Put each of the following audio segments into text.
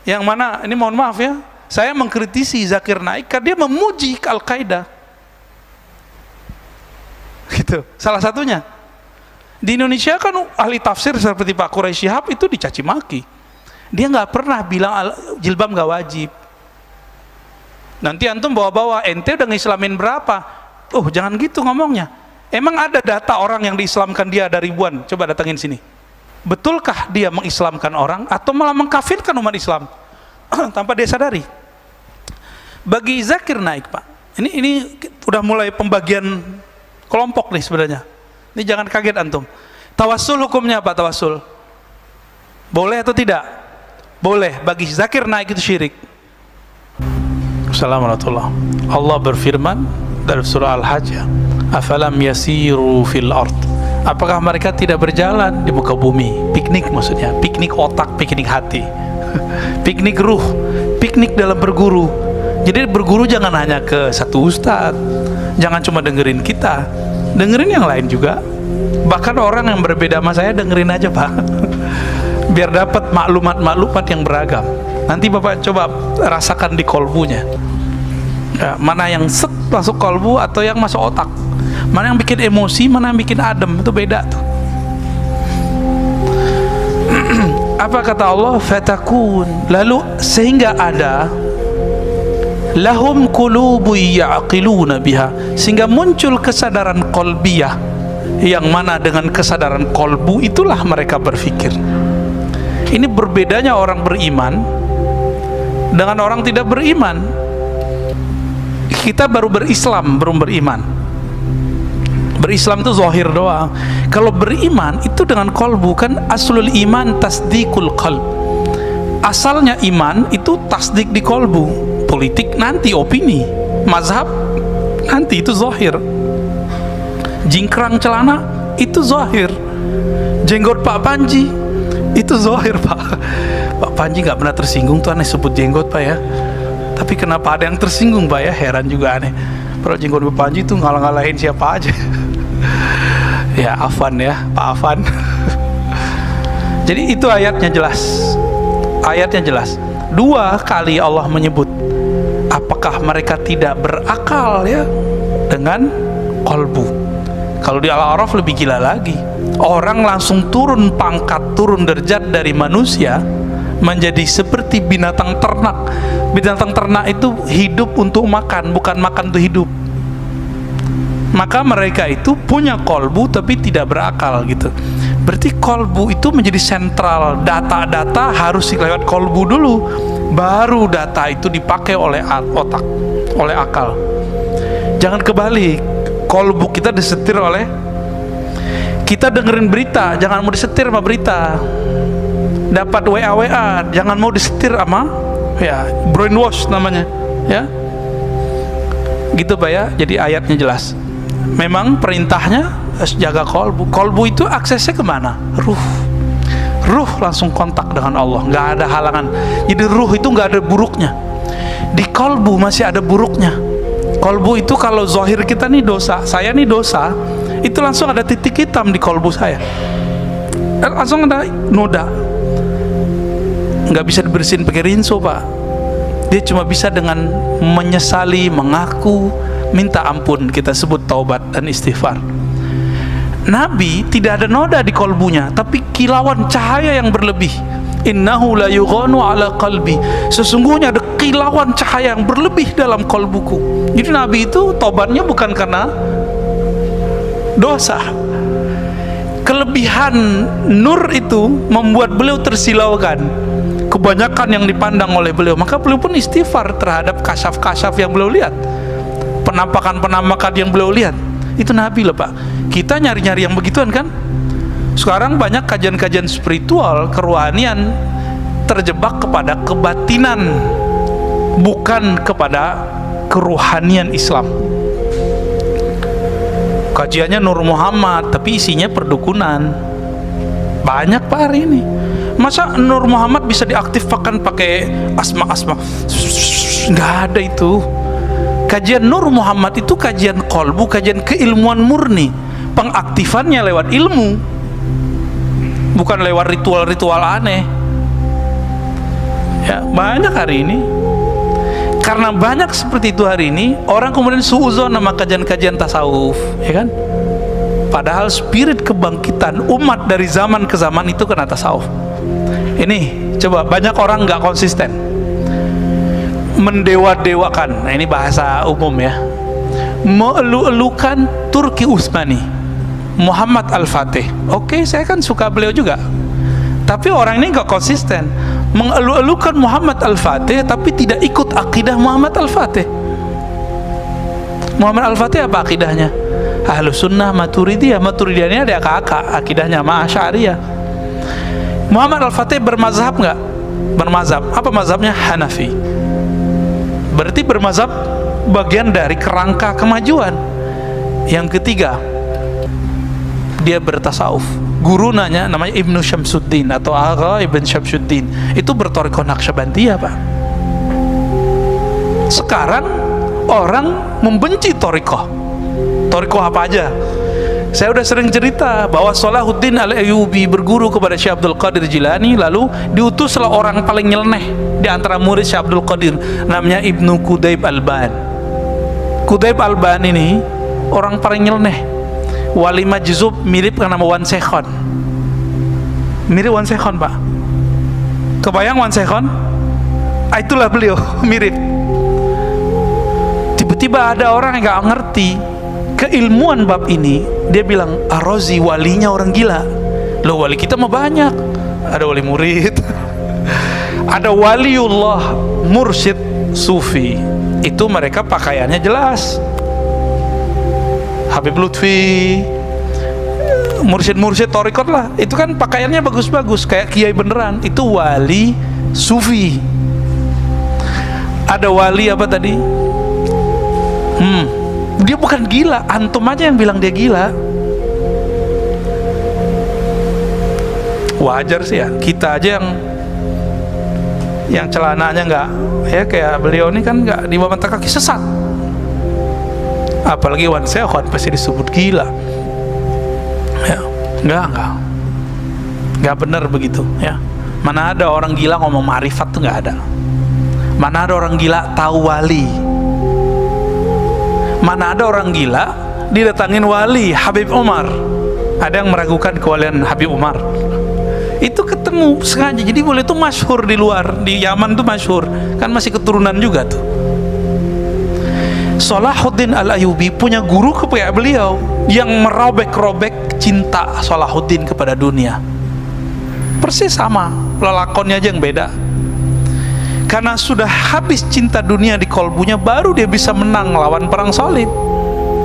Yang mana, ini mohon maaf ya, saya mengkritisi Zakir Naik karena dia memuji Al-Qaeda. Gitu, salah satunya. Di Indonesia kan ahli tafsir seperti Pak Quraisy Shihab itu dicaci maki. Dia nggak pernah bilang jilbab nggak wajib. Nanti antum bawa-bawa, ente udah ngislamin berapa? Oh, jangan gitu ngomongnya. Emang ada data orang yang diislamkan dia ada ribuan? Coba datangin sini. Betulkah dia mengislamkan orang atau malah mengkafirkan umat Islam tanpa dia sadari? Bagi Zakir Naik, Pak, ini udah mulai pembagian kelompok nih sebenarnya. Ini jangan kaget antum. Tawassul hukumnya apa tawassul? Boleh atau tidak? Boleh. Bagi Zakir Naik itu syirik. Assalamualaikum warahmatullahi wabarakatuh. Allah berfirman dalam surah Al-Hajj, afalam yasiru fil ard, apakah mereka tidak berjalan di muka bumi? Piknik maksudnya, piknik otak, piknik hati, piknik ruh, piknik dalam berguru. Jadi berguru jangan hanya ke satu ustadz, jangan cuma dengerin kita, dengerin yang lain juga. Bahkan orang yang berbeda sama saya dengerin aja, Pak, biar dapat maklumat-maklumat yang beragam. Nanti Bapak coba rasakan di kolbunya, ya, mana yang set masuk kolbu atau yang masuk otak, mana yang bikin emosi, mana yang bikin adem, itu beda tuh. Apa kata Allah? Fatakun, lalu sehingga ada lahum qulubu ya'qiluna biha, sehingga muncul kesadaran qalbiyah, yang mana dengan kesadaran kolbu itulah mereka berpikir. Ini berbedanya orang beriman dengan orang tidak beriman. Kita baru berislam, belum beriman. Berislam itu zahir doang. Kalau beriman itu dengan kolbu, kan aslul iman tasdikul qalb. Asalnya iman itu tasdik di kolbu. Politik nanti opini, mazhab nanti itu zahir. Jingkrang celana itu zahir. Jenggot Pak Panji itu zahir, Pak. Pak Panji nggak pernah tersinggung tuh aneh sebut jenggot, Pak, ya. Tapi kenapa ada yang tersinggung, Pak, ya? Heran juga aneh. Padahal jenggot Pak Panji tuh ngalah-ngalahin siapa aja. Ya, Afan ya, Pak Afan. Jadi itu ayatnya jelas. Ayatnya jelas. 2 kali Allah menyebut, apakah mereka tidak berakal ya dengan kolbu. Kalau di Al-A'raf lebih gila lagi. Orang langsung turun pangkat, turun derajat dari manusia menjadi seperti binatang ternak. Binatang ternak itu hidup untuk makan, bukan makan untuk hidup. Maka mereka itu punya kolbu tapi tidak berakal gitu. Berarti kolbu itu menjadi sentral. Data-data harus lewat kolbu dulu, baru data itu dipakai oleh otak, oleh akal. Jangan kebalik. Kolbu kita disetir oleh, kita dengerin berita, jangan mau disetir sama berita. Dapat WA, jangan mau disetir sama, ya, brainwash namanya, ya. Gitu, Pak, ya. Jadi ayatnya jelas. Memang perintahnya harus jaga kolbu. Kolbu itu aksesnya kemana? Ruh. Ruh langsung kontak dengan Allah, nggak ada halangan. Jadi ruh itu nggak ada buruknya. Di kolbu masih ada buruknya. Kolbu itu kalau zahir kita nih dosa, saya nih dosa, itu langsung ada titik hitam di kolbu saya, langsung ada noda, nggak bisa dibersihin pakai rinso, Pak. Dia cuma bisa dengan menyesali, mengaku, minta ampun, kita sebut taubat dan istighfar. Nabi tidak ada noda di kolbunya, tapi kilauan cahaya yang berlebih. Innahu la yughanu ala qalbi, sesungguhnya ada kilauan cahaya yang berlebih dalam kolbuku. Jadi Nabi itu tobatnya bukan karena dosa. Kelebihan nur itu membuat beliau tersilaukan. Kebanyakan yang dipandang oleh beliau, maka beliau pun istighfar terhadap kasyaf-kasyaf yang beliau lihat, penampakan-penampakan yang beliau lihat. Itu Nabi loh, Pak. Kita nyari-nyari yang begituan kan. Sekarang banyak kajian-kajian spiritual, kerohanian terjebak kepada kebatinan, bukan kepada kerohanian Islam. Kajiannya Nur Muhammad, tapi isinya perdukunan. Banyak, Pak, hari ini. Masa Nur Muhammad bisa diaktifkan pakai asma-asma? Nggak ada itu. Kajian Nur Muhammad itu kajian kolbu, kajian keilmuan murni. Pengaktifannya lewat ilmu, bukan lewat ritual-ritual aneh. Ya, Banyak hari ini. Karena banyak seperti itu hari ini, orang kemudian suudzon nama kajian-kajian tasawuf, ya kan? Padahal spirit kebangkitan umat dari zaman ke zaman itu kena tasawuf. Ini coba banyak orang nggak konsisten, mendewa-dewakan. Nah, ini bahasa umum ya, melu-elukan Turki Utsmani, Muhammad Al-Fatih. Oke, saya kan suka beliau juga, tapi orang ini nggak konsisten, mengelu-elukan Muhammad Al-Fatih tapi tidak ikut akidah Muhammad Al-Fatih. Muhammad Al-Fatih apa akidahnya? Ahlus Sunnah Maturidiyah. Maturidiyah ini ada kakak akidahnya sama Asy'ariyah. Muhammad Al-Fatih bermazhab nggak? Bermazhab. Apa mazhabnya? Hanafi. Berarti bermazhab bagian dari kerangka kemajuan. Yang ketiga, dia bertasawuf. Guru nanya, namanya Ibnu Syamsuddin atau Agha Ibn Syamsuddin, itu bertorikoh Naqsyabandiyah, Pak. Sekarang orang membenci torikoh. Torikoh apa aja? Saya udah sering cerita bahwa Salahuddin Al-Ayyubi berguru kepada Syekh Abdul Qadir Jilani, lalu diutuslah orang paling nyeleneh di antara murid Syekh Abdul Qadir, namanya Ibnu Qudayb Al-Ban. Qudayb Al-Ban ini orang paling nyeleneh, wali majzub, mirip dengan nama Wan Sekhon. Mirip Wan Sekhon, Pak. Kebayang Wan Sekhon? Itulah beliau, mirip. Tiba-tiba ada orang yang nggak ngerti keilmuan bab ini, dia bilang Ar-Razi walinya orang gila. Loh, wali kita mah banyak, ada wali murid ada waliullah mursyid sufi, itu mereka pakaiannya jelas. Habib Lutfi, mursyid torikot lah, itu kan pakaiannya bagus-bagus kayak kiai beneran, itu wali sufi. Ada wali apa tadi? Dia bukan gila, antum aja yang bilang dia gila. Wajar sih ya, kita aja yang celananya nggak, ya kayak beliau ini kan nggak di bawah mata kaki, sesat. Apalagi Wan Sekhon pasti disebut gila. Ya, nggak benar begitu ya. Mana ada orang gila ngomong ma'rifat tuh, nggak ada. Mana ada orang gila tahu wali. Mana ada orang gila didatangin wali Habib Umar. Ada yang meragukan kewalian Habib Umar. Itu ketemu sengaja. Jadi boleh itu masyhur di luar, di Yaman tuh masyhur. Kan masih keturunan juga tuh. Salahuddin Al-Ayyubi punya guru kayak beliau yang merobek-robek cinta Salahuddin kepada dunia. Persis sama, lelakonnya aja yang beda. Karena sudah habis cinta dunia di kolbunya, baru dia bisa menang lawan perang salib.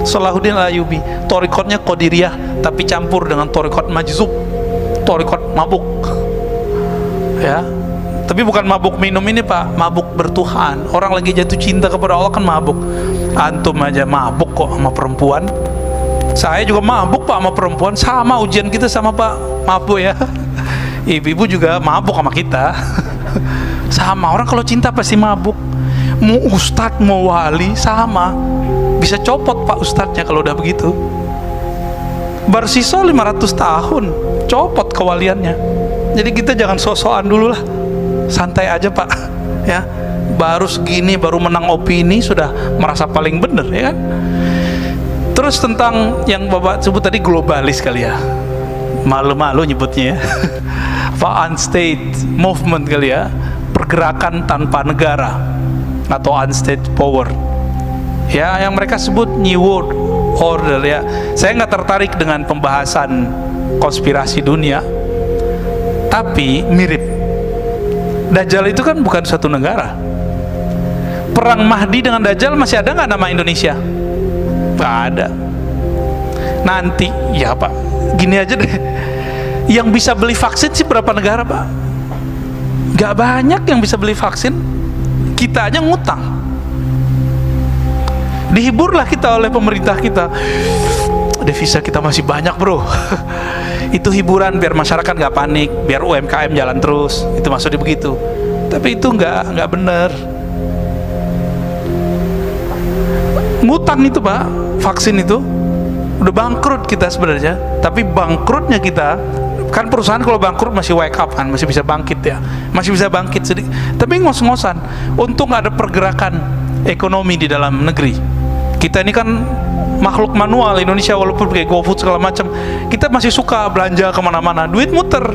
Salahuddin Al-Ayyubi, torikotnya Qadiriyah tapi campur dengan torikot majzub, torikot mabuk ya. Tapi bukan mabuk minum ini, Pak, mabuk bertuhan. Orang lagi jatuh cinta kepada Allah kan mabuk. Antum aja mabuk kok sama perempuan. Saya juga mabuk, Pak, sama perempuan. Sama ujian kita sama, Pak, mabuk ya. Ibu-ibu juga mabuk sama kita. Sama, orang kalau cinta pasti mabuk. Mau ustadz mau wali sama, bisa copot, Pak, ustadznya kalau udah begitu. Bersisa 500 tahun copot kewaliannya. Jadi kita jangan sok-sokan dulu lah, santai aja, Pak ya. Baru segini, baru menang opini sudah merasa paling bener ya kan. Terus tentang yang Bapak sebut tadi, globalis kali ya, malu-malu nyebutnya ya. Apa unstate movement kali ya, pergerakan tanpa negara atau unstate power ya, yang mereka sebut New World Order ya. Saya nggak tertarik dengan pembahasan konspirasi dunia, tapi mirip. Dajjal itu kan bukan suatu negara. Perang Mahdi dengan Dajjal masih ada nggak nama Indonesia? Nggak ada. Nanti ya, Pak, gini aja deh, yang bisa beli vaksin sih berapa negara, Pak? Gak banyak yang bisa beli vaksin. Kita aja ngutang. Dihiburlah kita oleh pemerintah kita, devisa kita masih banyak, bro. Itu hiburan biar masyarakat gak panik, biar UMKM jalan terus. Itu maksudnya begitu. Tapi itu nggak bener. Ngutang itu, Pak, vaksin itu udah bangkrut kita sebenarnya. Tapi bangkrutnya kita Kan perusahaan kalau bangkrut masih wake up kan, masih bisa bangkit ya, masih bisa bangkit sedikit. Tapi ngos-ngosan, untung ada pergerakan ekonomi di dalam negeri. Kita ini kan makhluk manual Indonesia, walaupun kayak GoFood segala macam, kita masih suka belanja kemana-mana, duit muter.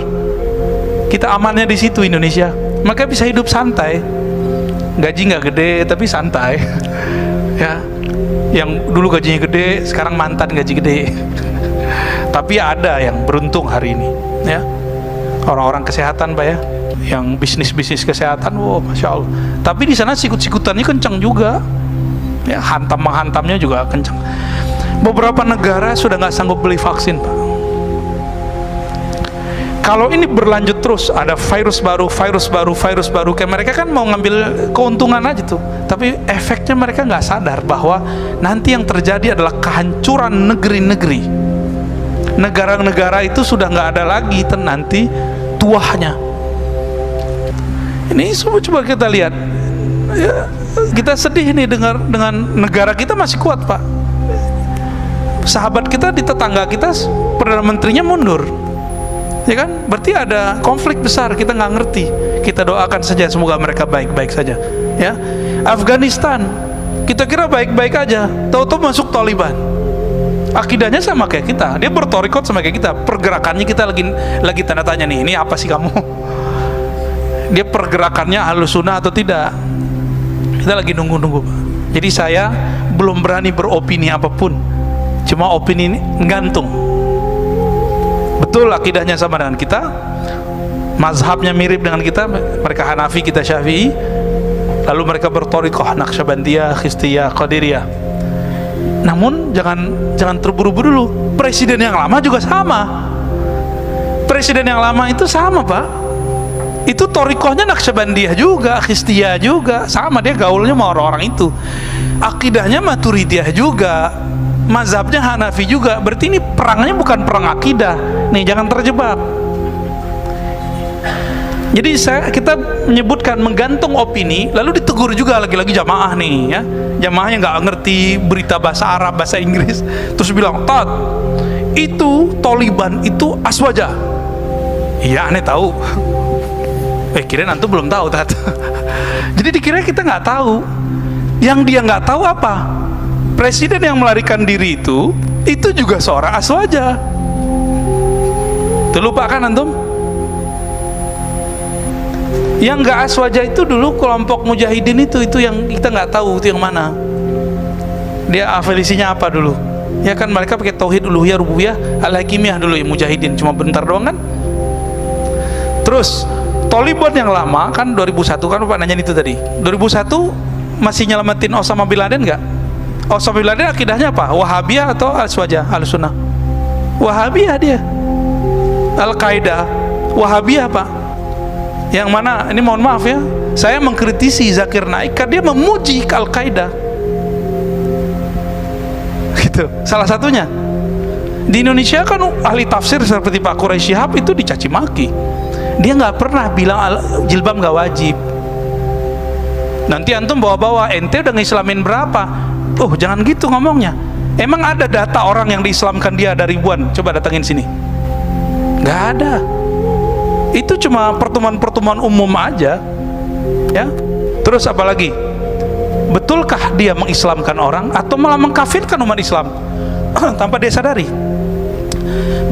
Kita amannya di situ Indonesia, maka bisa hidup santai. Gaji nggak gede tapi santai. Ya, yang dulu gajinya gede, sekarang mantan gaji gede. Tapi ada yang beruntung hari ini, ya. Orang-orang kesehatan, Pak ya, yang bisnis kesehatan, wow, masya Allah. Tapi di sana sikut-sikutannya kencang juga, ya, hantam-menghantamnya juga kencang. Beberapa negara sudah nggak sanggup beli vaksin, Pak. Kalau ini berlanjut terus, ada virus baru, kayak mereka kan mau ngambil keuntungan aja tuh. Tapi efeknya mereka nggak sadar bahwa nanti yang terjadi adalah kehancuran negeri-negeri. Negara-negara itu sudah nggak ada lagi nanti tuahnya. Ini semua coba kita lihat, ya, kita sedih nih dengar dengan negara kita masih kuat, Pak. Sahabat kita di tetangga kita, perdana menterinya mundur, ya kan? Berarti ada konflik besar, kita nggak ngerti. Kita doakan saja semoga mereka baik-baik saja, ya. Afghanistan kita kira baik-baik aja, tahu-tahu masuk Taliban. Akidahnya sama kayak kita, dia bertorikot sama kayak kita, pergerakannya kita lagi tanda tanya nih, ini apa sih kamu? Dia pergerakannya Ahlus Sunnah atau tidak? Kita lagi nunggu-nunggu, Pak. Jadi saya belum berani beropini apapun, cuma opini ini gantung. Betul akidahnya sama dengan kita, mazhabnya mirip dengan kita, mereka Hanafi, kita Syafi'i, lalu mereka bertorikoh Naqsyabandiyah, Chistiyah, Qadiriyah. Namun jangan terburu-buru dulu. Presiden yang lama juga sama. Presiden yang lama itu sama, Pak. Itu torikohnya Naqsyabandiyah juga, Chistiyah juga, sama, dia gaulnya sama orang-orang itu. Akidahnya Maturidiyah juga, mazhabnya Hanafi juga. Berarti ini perangnya bukan perang akidah. Nih, jangan terjebak. Jadi kita menyebutkan menggantung opini, lalu ditegur juga lagi-lagi jamaah nih, ya. Jamaahnya nggak ngerti berita bahasa Arab, bahasa Inggris, terus bilang, "Tat, itu Taliban itu aswaja." Iya, aneh tahu. Kirain antum belum tahu, Tat. Jadi dikira kita nggak tahu. Yang dia nggak tahu apa? Presiden yang melarikan diri itu juga seorang aswaja. Terlupa kan antum? Yang nggak aswaja itu dulu kelompok mujahidin itu yang kita nggak tahu itu yang mana. Dia afiliasinya apa dulu? Ya kan mereka pakai tauhid uluhiyah rububiyah al-hakimiyah dulu ya, mujahidin cuma bentar doang kan. Terus Taliban yang lama kan 2001 kan Bapak nanyain itu tadi. 2001 masih nyelamatin Osama bin Laden nggak? Osama bin Laden akidahnya apa? Wahabiyah atau aswaja? Al-Sunnah? Wahabiyah dia. Al-Qaeda Wahabiyah, Pak. Yang mana, ini mohon maaf ya, saya mengkritisi Zakir Naik karena dia memuji Al-Qaeda gitu, salah satunya. Di Indonesia kan ahli tafsir seperti Pak Quraisy Shihab itu dicaci maki, dia nggak pernah bilang jilbab nggak wajib. Nanti antum bawa-bawa, ente udah ngislamin berapa? Jangan gitu ngomongnya. Emang ada data orang yang diislamkan dia ada ribuan? Coba datangin sini. Nggak ada. Itu cuma pertemuan-pertemuan umum aja, ya. Terus apa lagi? Betulkah dia mengislamkan orang atau malah mengkafirkan umat Islam tanpa dia sadari?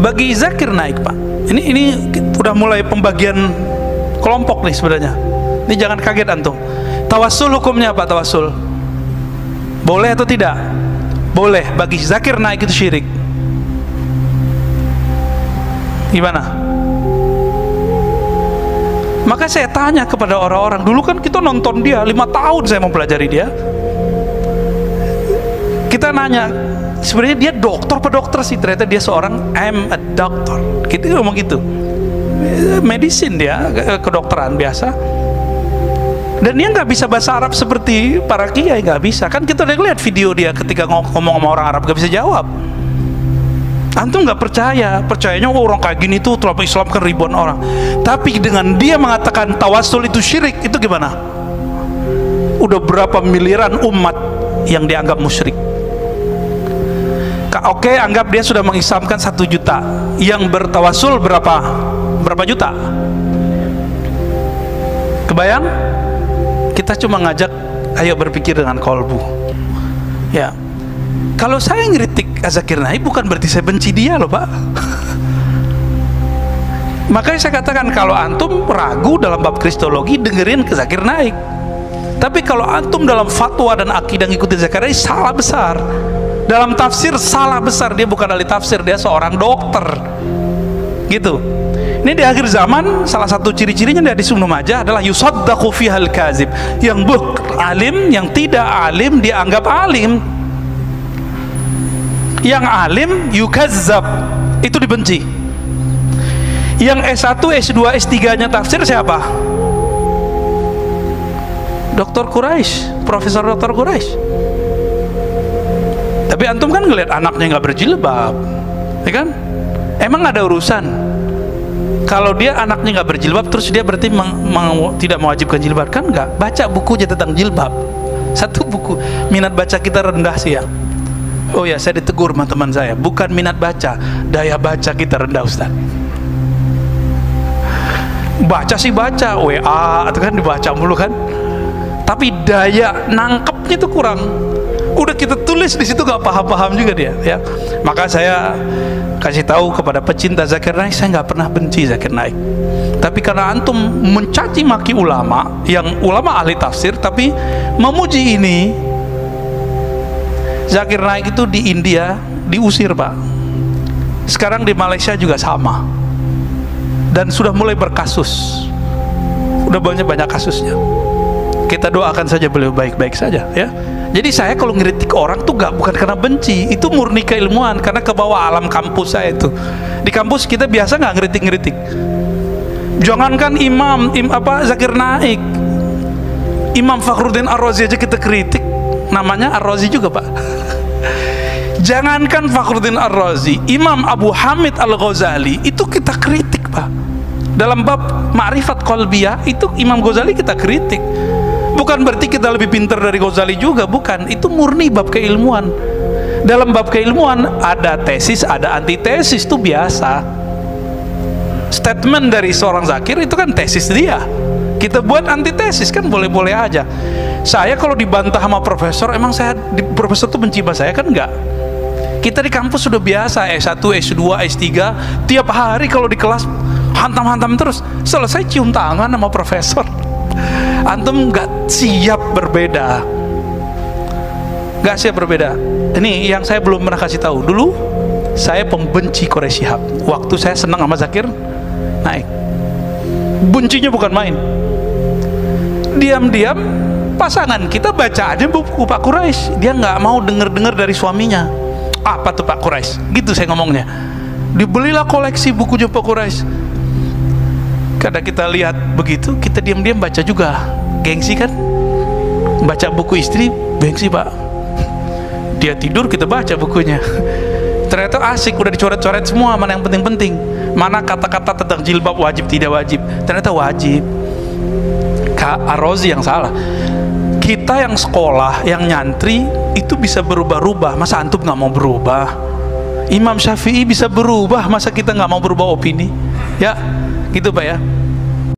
Bagi Zakir Naik, Pak, ini udah mulai pembagian kelompok nih sebenarnya. Ini jangan kaget antum. Tawassul hukumnya apa? Tawassul boleh atau tidak? Boleh. Bagi Zakir Naik itu syirik. Gimana? Maka saya tanya kepada orang-orang, dulu kan kita nonton dia 5 tahun, saya mau pelajari dia. Kita nanya, sebenarnya dia dokter apa dokter sih? Ternyata dia seorang I'm a doctor. Kita ngomong gitu. Medicine dia, kedokteran biasa. Dan dia nggak bisa bahasa Arab seperti para kiai, nggak bisa. Kan kita udah lihat video dia ketika ngomong sama orang Arab, nggak bisa jawab. Antum nggak percayanya orang kayak gini tuh telah mengislamkan ribuan orang. Tapi dengan dia mengatakan tawassul itu syirik, itu gimana? Udah berapa miliaran umat yang dianggap musyrik. Oke, anggap dia sudah mengislamkan 1 juta. Yang bertawasul berapa juta? Kebayang? Kita cuma ngajak, ayo berpikir dengan kolbu. Ya, kalau saya ngeritik Zakir Naik bukan berarti saya benci dia loh Pak. Makanya saya katakan, kalau antum ragu dalam bab kristologi, dengerin ke Zakir Naik. Tapi kalau antum dalam fatwa dan akidah ngikutin Zakir Naik, salah besar. Dalam tafsir salah besar, dia bukan ahli tafsir, dia seorang dokter. Gitu. Ini di akhir zaman, salah satu ciri-cirinya di hadis Ibnu Majah adalah yusaddaqu fihal kazib. Yang alim, yang tidak alim dianggap alim. Yang alim yukazzab, itu dibenci. Yang S1, S2, S3-nya tafsir siapa? Dr. Quraisy, Profesor Dr. Quraisy. Tapi antum kan ngeliat anaknya nggak berjilbab, ya kan? Emang ada urusan? Kalau dia anaknya nggak berjilbab, terus dia berarti tidak mewajibkan jilbab? Kan nggak. Baca bukunya tentang jilbab. 1 buku. Minat baca kita rendah sih ya. Oh ya, saya ditegur sama teman saya. Bukan minat baca, daya baca kita rendah Ustaz. Baca sih baca, WA itu kan dibaca mulu kan. Tapi daya nangkepnya itu kurang. Udah kita tulis di situ gak paham-paham juga dia, ya. Maka saya kasih tahu kepada pecinta Zakir Naik, saya nggak pernah benci Zakir Naik. Tapi karena antum mencaci maki ulama, yang ulama ahli tafsir, tapi memuji ini, Zakir Naik itu di India diusir Pak. Sekarang di Malaysia juga sama. Dan sudah mulai berkasus. Udah banyak kasusnya. Kita doakan saja beliau baik-baik saja, ya. Jadi saya kalau ngeritik orang tuh bukan karena benci, itu murni keilmuan, karena ke bawah alam kampus saya itu. Di kampus kita biasa nggak ngeritik-ngeritik. Jangankan Zakir Naik, Imam Fakhruddin Ar-Razi aja kita kritik, namanya Ar-Razi juga Pak. Jangankan Fakhruddin Ar-Razi, Imam Abu Hamid Al-Ghazali itu kita kritik Pak. Dalam bab ma'rifat qalbiyah itu Imam Ghazali kita kritik. Bukan berarti kita lebih pintar dari Ghazali juga, bukan. Itu murni bab keilmuan. Dalam bab keilmuan ada tesis, ada antitesis, itu biasa. Statement dari seorang zakir itu kan tesis dia. Kita buat antitesis kan boleh-boleh aja. Saya kalau dibantah sama profesor, emang profesor tuh benci sama saya kan? Enggak. Kita di kampus sudah biasa, S1, S2, S3, tiap hari kalau di kelas hantam-hantam terus. Selesai cium tangan sama profesor. Antum nggak siap berbeda, nggak siap berbeda. Ini yang saya belum pernah kasih tahu. Dulu saya pembenci Quraisy Shihab. Waktu saya senang sama Zakir Naik, bencinya bukan main. Diam-diam pasangan kita baca aja buku Pak Quraisy, dia nggak mau dengar dari suaminya. Apa tuh Pak Quraisy? Gitu saya ngomongnya. Dibelilah koleksi buku Pak Quraisy. Kadang kita lihat begitu, kita diam-diam baca juga. Gengsi kan? Baca buku istri, gengsi Pak. Dia tidur, kita baca bukunya. Ternyata asik, udah dicoret-coret semua, mana yang penting-penting. Mana kata-kata tentang jilbab wajib, tidak wajib. Ternyata wajib. Ar-Razi yang salah. Kita yang sekolah, yang nyantri, itu bisa berubah-ubah. Masa antum nggak mau berubah? Imam Syafi'i bisa berubah, masa kita nggak mau berubah opini? Ya, gitu Pak ya.